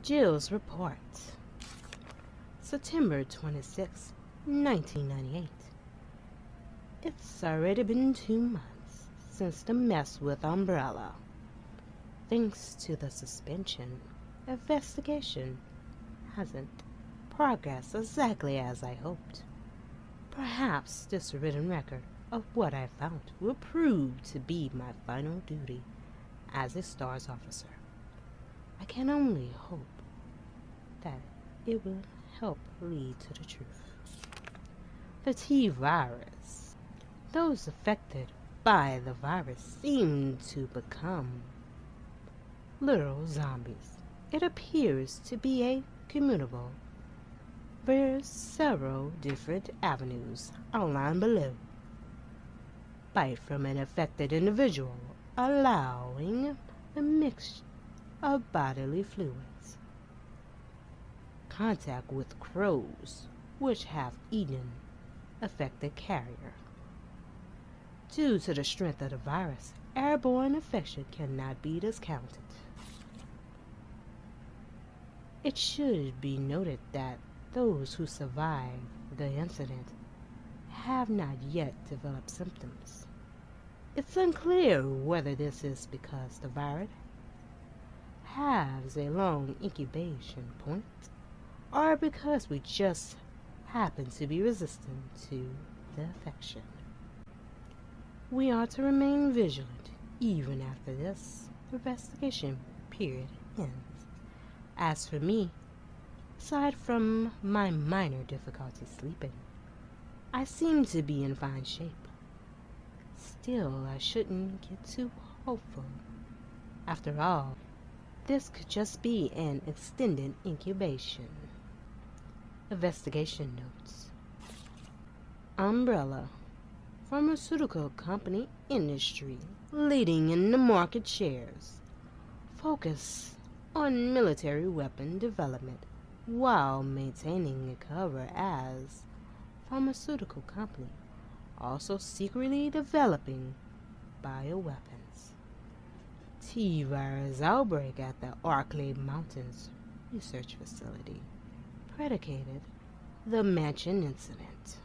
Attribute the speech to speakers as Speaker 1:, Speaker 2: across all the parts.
Speaker 1: Jill's report. September 26, 1998. It's already been 2 months since the mess with Umbrella. Thanks to the suspension, investigation hasn't progressed exactly as I hoped. Perhaps this written record of what I found will prove to be my final duty as a STARS officer. I can only hope that it will help lead to the truth. The T-virus. Those affected by the virus seem to become literal zombies. It appears to be communicable. There's several different avenues outlined below. Bite from an affected individual, allowing a mixture of bodily fluids. Contact with crows, which have eaten affected carrier. Due to the strength of the virus, airborne infection cannot be discounted. It should be noted that those who survived the incident have not yet developed symptoms. It's unclear whether this is because the virus has a long incubation point, or because we just happen to be resistant to the infection. We are to remain vigilant even after this investigation period ends. As for me, aside from my minor difficulty sleeping, I seem to be in fine shape. Still, I shouldn't get too hopeful. After all, this could just be an extended incubation. Investigation notes. Umbrella, pharmaceutical company industry, leading in the market shares. Focus on military weapon development while maintaining a cover as pharmaceutical company, also secretly developing bioweapons. T-virus outbreak at the LAKEY Mountains Research Facility. Predicated the mansion incident.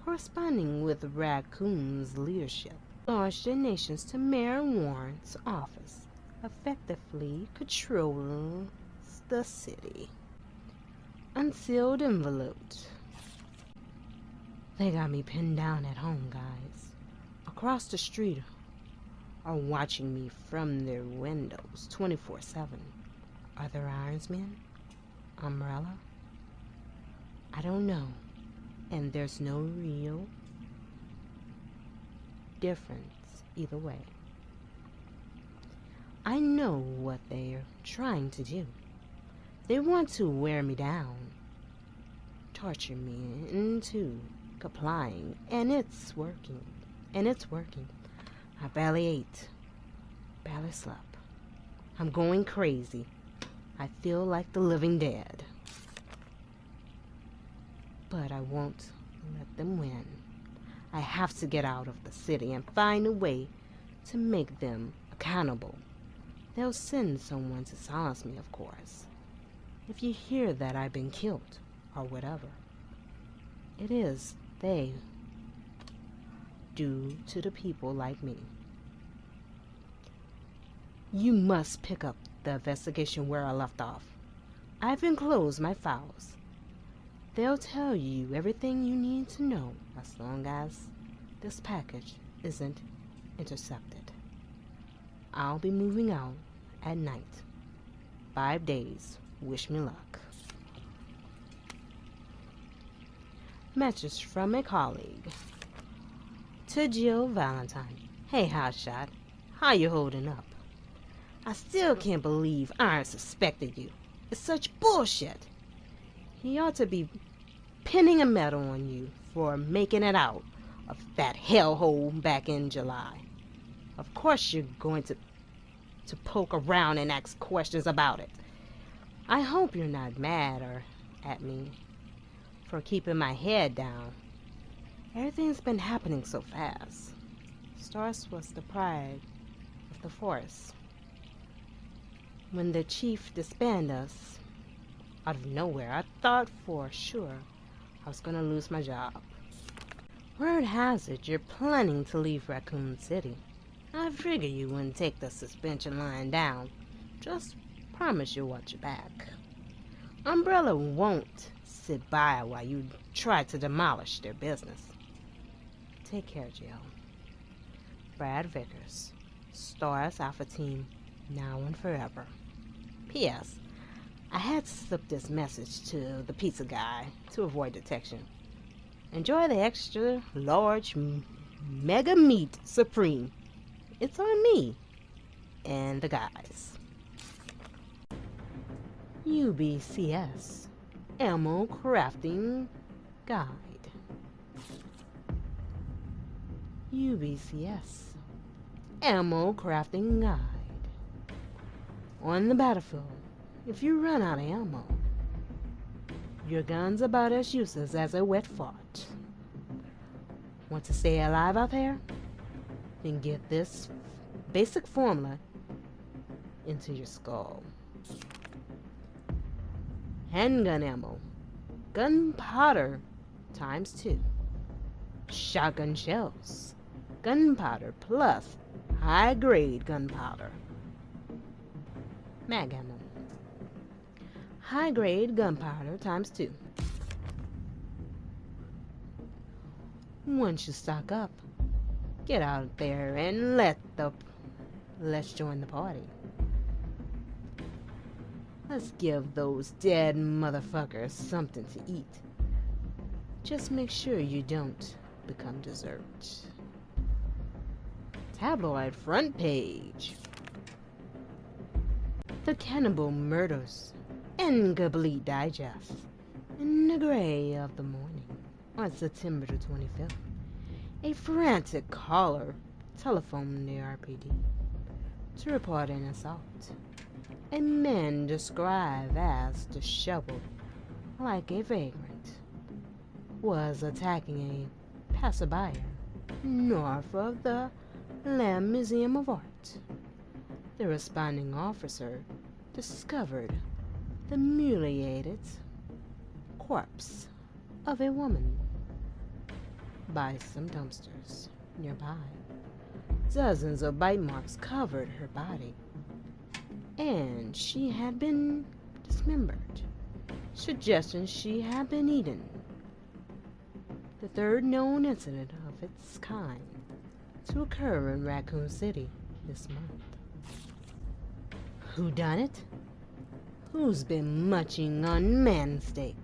Speaker 1: Corresponding with Raccoon's leadership, launched donations to Mayor Warren's office, effectively controlling the city. Unsealed envelopes. They got me pinned down at home, guys. Across the street are watching me from their windows 24/7. Are there Ironsmen? Umbrella? I don't know, and there's no real difference either way. I know what they're trying to do. They want to wear me down, torture me into complying, and it's working. I barely ate, barely slept. I'm going crazy. I feel like the living dead. But I won't let them win. I have to get out of the city and find a way to make them accountable. They'll send someone to silence me, of course. If you hear that I've been killed, or whatever, it is they do to the people like me. You must pick up the investigation where I left off. I've enclosed my files. They'll tell you everything you need to know as long as this package isn't intercepted. I'll be moving out at night. 5 days. Wish me luck. Message from a colleague. To Jill Valentine. Hey, Hotshot. How you holding up? I still can't believe Iron suspected you. It's such bullshit. He ought to be pinning a medal on you for making it out of that hellhole back in July. Of course you're going to poke around and ask questions about it. I hope you're not mad or at me for keeping my head down. Everything's been happening so fast. STARS was the pride of the force. When the chief disbanded us, out of nowhere, I thought for sure I was gonna lose my job. Word has it you're planning to leave Raccoon City. I figured you wouldn't take the suspension line down. Just promise you'll watch your back. Umbrella won't sit by while you try to demolish their business. Take care, Jill. Brad Vickers, Stars Alpha Team, now and forever. P.S. I had to slip this message to the pizza guy to avoid detection. Enjoy the extra large mega meat supreme. It's on me and the guys. UBCS Ammo Crafting Guide. UBCS Ammo Crafting Guide. On the battlefield, if you run out of ammo, your gun's about as useless as a wet fart. Want to stay alive out there? Then get this basic formula into your skull. Handgun ammo. Gunpowder ×2. Shotgun shells. Gunpowder plus high-grade gunpowder. Mag ammo. High-grade gunpowder ×2. Once you stock up, get out there and let's join the party. Let's give those dead motherfuckers something to eat. Just make sure you don't become dessert. Tabloid front page. The Cannibal Murders. Incomplete digest. In the gray of the morning on September the 25th, a frantic caller telephoned the RPD to report an assault. A man described as disheveled like a vagrant was attacking a passerby north of the Lamb Museum of Art. The responding officer discovered the mutilated corpse of a woman by some dumpsters nearby. Dozens of bite marks covered her body, and she had been dismembered, suggesting she had been eaten. The third known incident of its kind to occur in Raccoon City this month. Who done it? Who's been munching on man steak?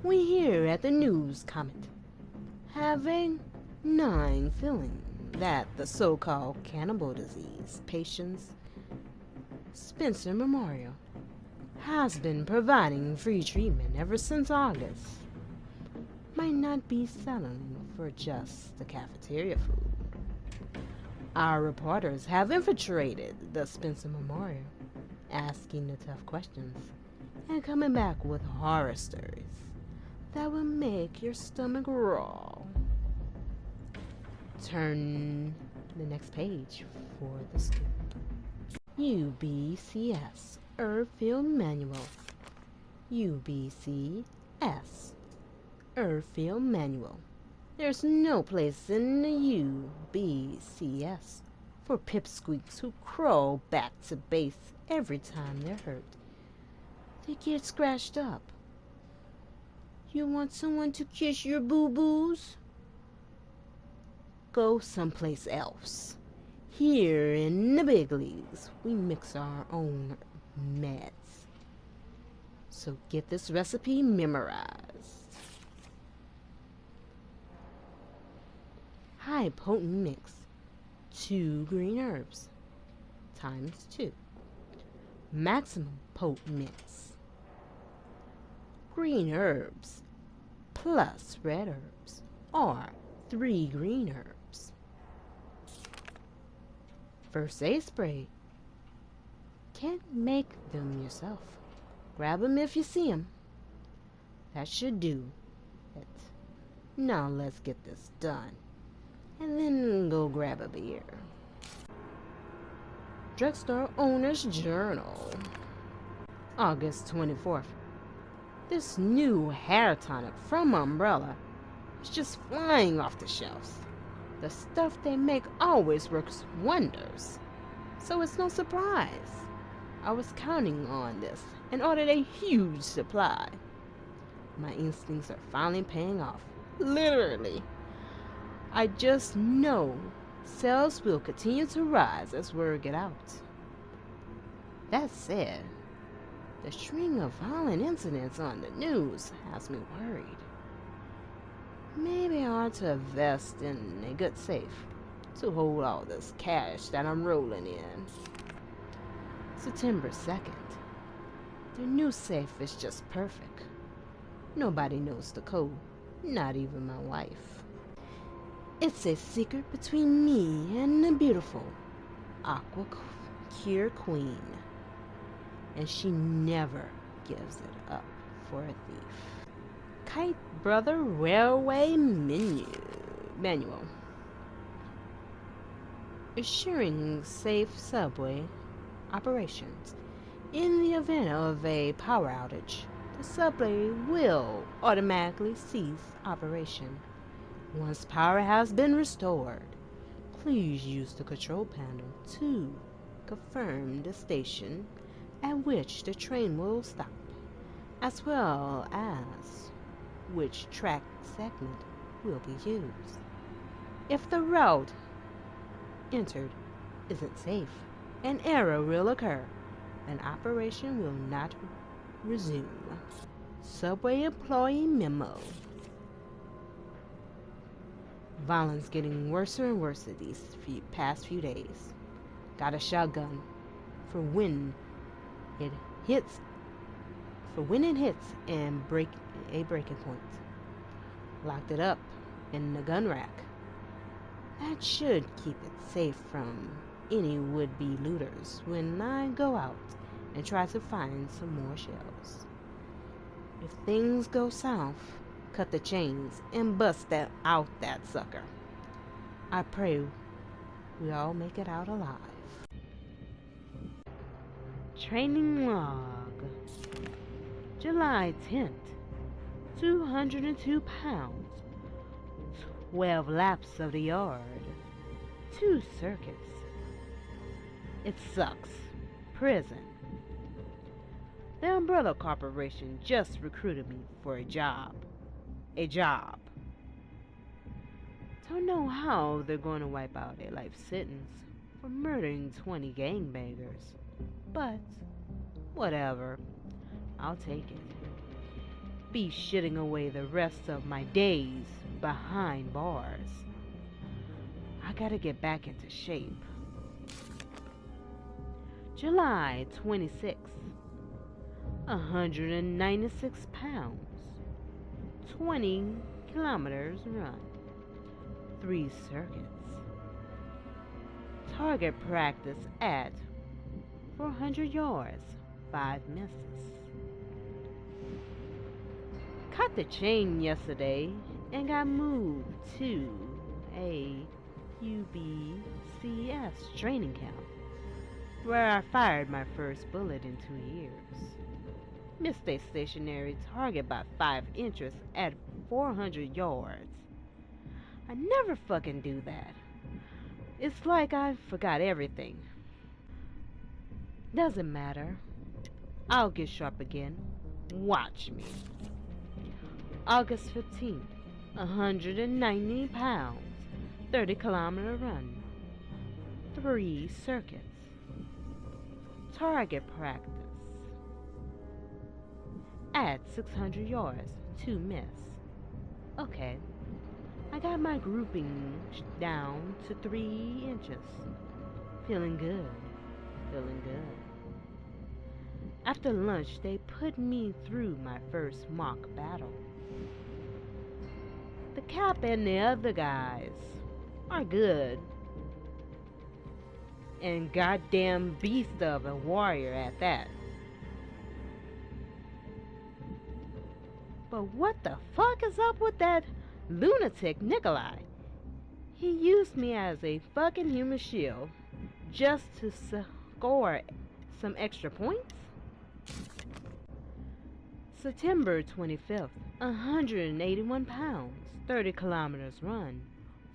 Speaker 1: We here at the News Comment have a gnawing feeling that the so-called cannibal disease patient's Spencer Memorial has been providing free treatment ever since August. Might not be selling for just the cafeteria food. Our reporters have infiltrated the Spencer Memorial, asking the tough questions and coming back with horror stories that will make your stomach roll. Turn the next page for the scoop. UBCS Field Manual. UBCS Field Manual. There's no place in the UBCS for pipsqueaks who crawl back to base every time they're hurt. They get scratched up. You want someone to kiss your boo-boos? Go someplace else. Here in the big leagues, we mix our own meds. So get this recipe memorized. High potent mix. 2 green herbs ×2. Maximum potent mix. Green herbs plus red herbs or 3 green herbs. First aid spray. Can't make them yourself. Grab them if you see them. That should do it. Now let's get this done. And then go grab a beer. Drugstore Owner's Journal. August 24th. This new hair tonic from Umbrella is just flying off the shelves. The stuff they make always works wonders, so it's no surprise I was counting on this and ordered a huge supply. My instincts are finally paying off. Literally. I just know sales will continue to rise as word get out. That said, the string of violent incidents on the news has me worried. Maybe I ought to invest in a good safe to hold all this cash that I'm rolling in. September 2nd. The new safe is just perfect. Nobody knows the code, not even my wife. It's a secret between me and the beautiful Aqua Cure Queen, and she never gives it up for a thief. Kite Brother Railway Manual. Assuring safe subway operations. In the event of a power outage, the subway will automatically cease operation. Once power has been restored, please use the control panel to confirm the station at which the train will stop, as well as which track segment will be used. If the route entered isn't safe, an error will occur and operation will not resume. Subway employee memo. Violence getting worse and worse these past few days. Got a shotgun for when it hits and breaking point. Locked it up in the gun rack. That should keep it safe from any would-be looters when I go out and try to find some more shells. If things go south, cut the chains and bust out that sucker. I pray we all make it out alive. Training log. July 10th. 202 pounds. 12 laps of the yard. 2 circuits. It sucks. Prison. The Umbrella Corporation just recruited me for a job. Don't know how they're going to wipe out a life sentence for murdering 20 gangbangers. But, whatever. I'll take it. Be shitting away the rest of my days behind bars. I gotta get back into shape. July 26th. 196 pounds. 20 kilometers run. 3 circuits. Target practice at 400 yards. 5 misses. Cut the chain yesterday and got moved to a UBCS training camp, where I fired my first bullet in 2 years. Missed a stationary target by 5 inches at 400 yards. I never fucking do that. It's like I forgot everything. Doesn't matter. I'll get sharp again. Watch me. August 15th. 190 pounds. 30-kilometer run. 3 circuits. Target practice. At 600 yards. 2 miss. Okay. I got my grouping down to 3 inches. Feeling good. After lunch, they put me through my first mock battle. The Cap and the other guys are good. And goddamn beast of a warrior at that. But what the fuck is up with that lunatic Nikolai? He used me as a fucking human shield just to score some extra points? September 25th, 181 pounds, 30 kilometers run,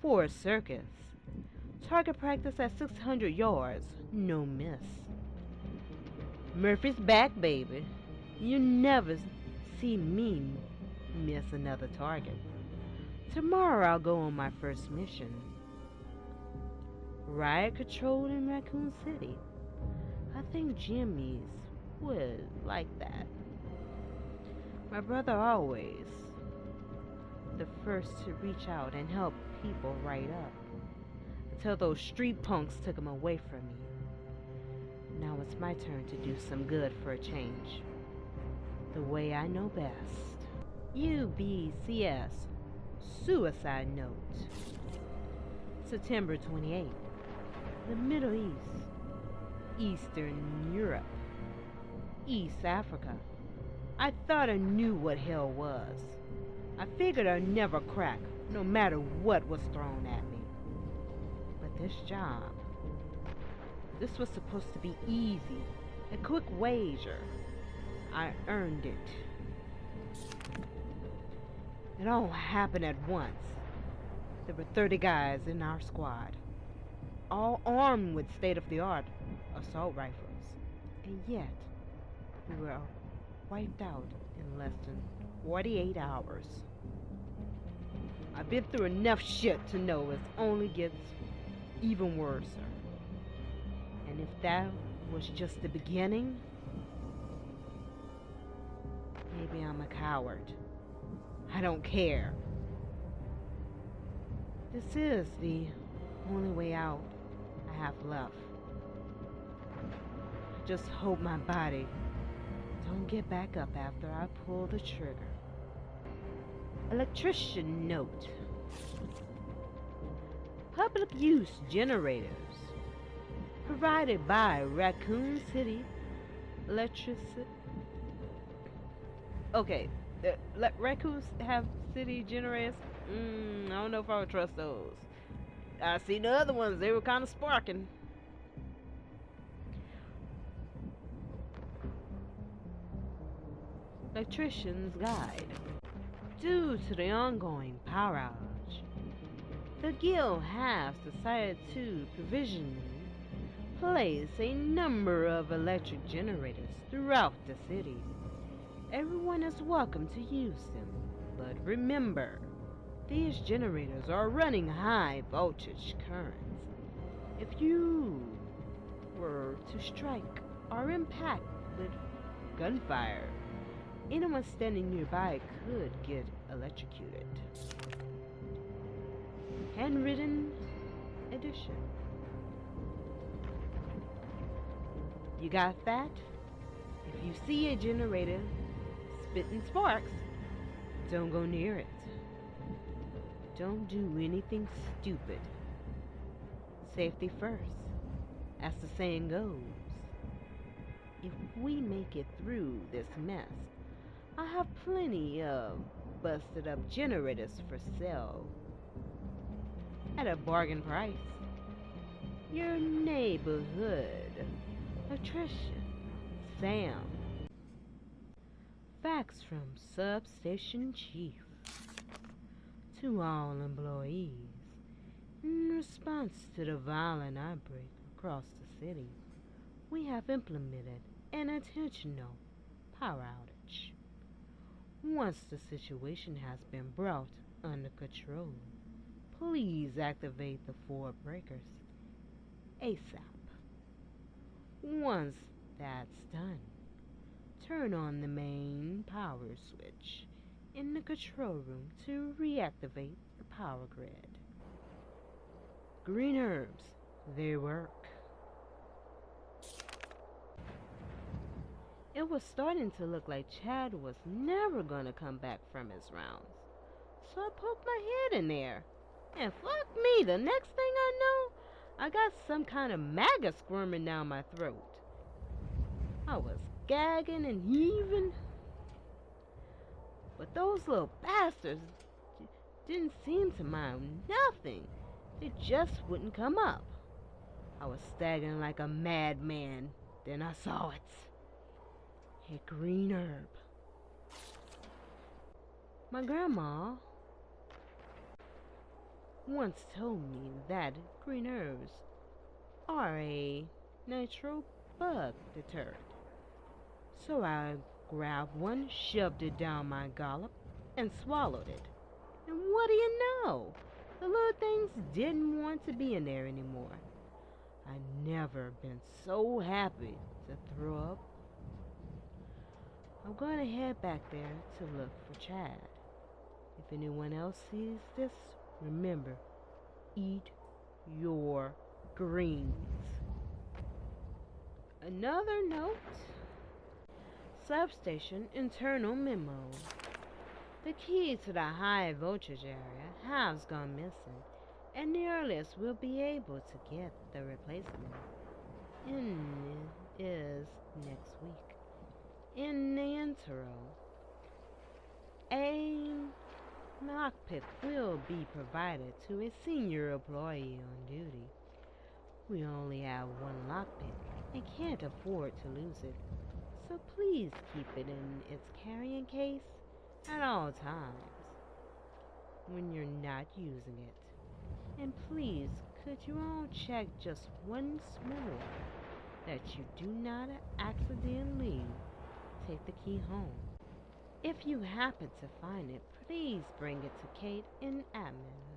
Speaker 1: 4 circus. Target practice at 600 yards, no miss. Murphy's back, baby. You never see me miss another target. Tomorrow I'll go on my first mission. Riot control in Raccoon City. I think Jimmy's would like that. My brother always the first to reach out and help people right up, until those street punks took him away from me. Now it's my turn to do some good for a change, the way I know best. UBCS Suicide Note. September 28th. The Middle East, Eastern Europe, East Africa. I thought I knew what hell was. I figured I'd never crack, no matter what was thrown at me. But this job, this was supposed to be easy, a quick wager. I earned it. It all happened at once. There were 30 guys in our squad, all armed with state-of-the-art assault rifles, and yet we were wiped out in less than 48 hours. I've been through enough shit to know it only gets even worse. And if that was just the beginning, maybe I'm a coward. I don't care. This is the only way out I have left. I just hope my body don't get back up after I pull the trigger. Electrician note. Public use generators provided by Raccoon City Electricity. Okay, let Raccoon have city generators. I don't know if I would trust those. I see the other ones, they were kind of sparking. Electrician's Guide. Due to the ongoing power outage, the guild has decided to provisionally place a number of electric generators throughout the city. Everyone is welcome to use them, but remember, these generators are running high voltage currents. If you were to strike or impact with gunfire, anyone standing nearby could get electrocuted. Handwritten edition. You got that? If you see a generator spitting sparks, don't go near it. Don't do anything stupid. Safety first, as the saying goes. If we make it through this mess, I have plenty of busted up generators for sale at a bargain price. Your neighborhood electrician, Sam. Fax from Substation Chief. To all employees, in response to the violent outbreak across the city, we have implemented an intentional power outage. Once the situation has been brought under control, please activate the 4 breakers ASAP. Once that's done, turn on the main power switch in the control room to reactivate the power grid. Green herbs, they work. It was starting to look like Chad was never gonna come back from his rounds, so I poked my head in there, and fuck me, the next thing I know, I got some kind of maggot squirming down my throat. I was gagging and heaving, but those little bastards didn't seem to mind nothing. They just wouldn't come up. I was staggering like a madman. Then I saw it. A green herb. My grandma once told me that green herbs are a natural bug deterrent. So I grabbed one, shoved it down my gullet, and swallowed it. And what do you know? The little things didn't want to be in there anymore. I've never been so happy to throw up. I'm going to head back there to look for Chad. If anyone else sees this, remember, eat your greens. Another note. Substation internal memo. The key to the high voltage area has gone missing, and the earliest we'll be able to get the replacement is next week. In the interim, a lockpick will be provided to a senior employee on duty. We only have one lockpick and can't afford to lose it, so please keep it in its carrying case at all times when you're not using it. And please, could you all check just once more that you do not accidentally take the key home. If you happen to find it, please bring it to Kate in admin.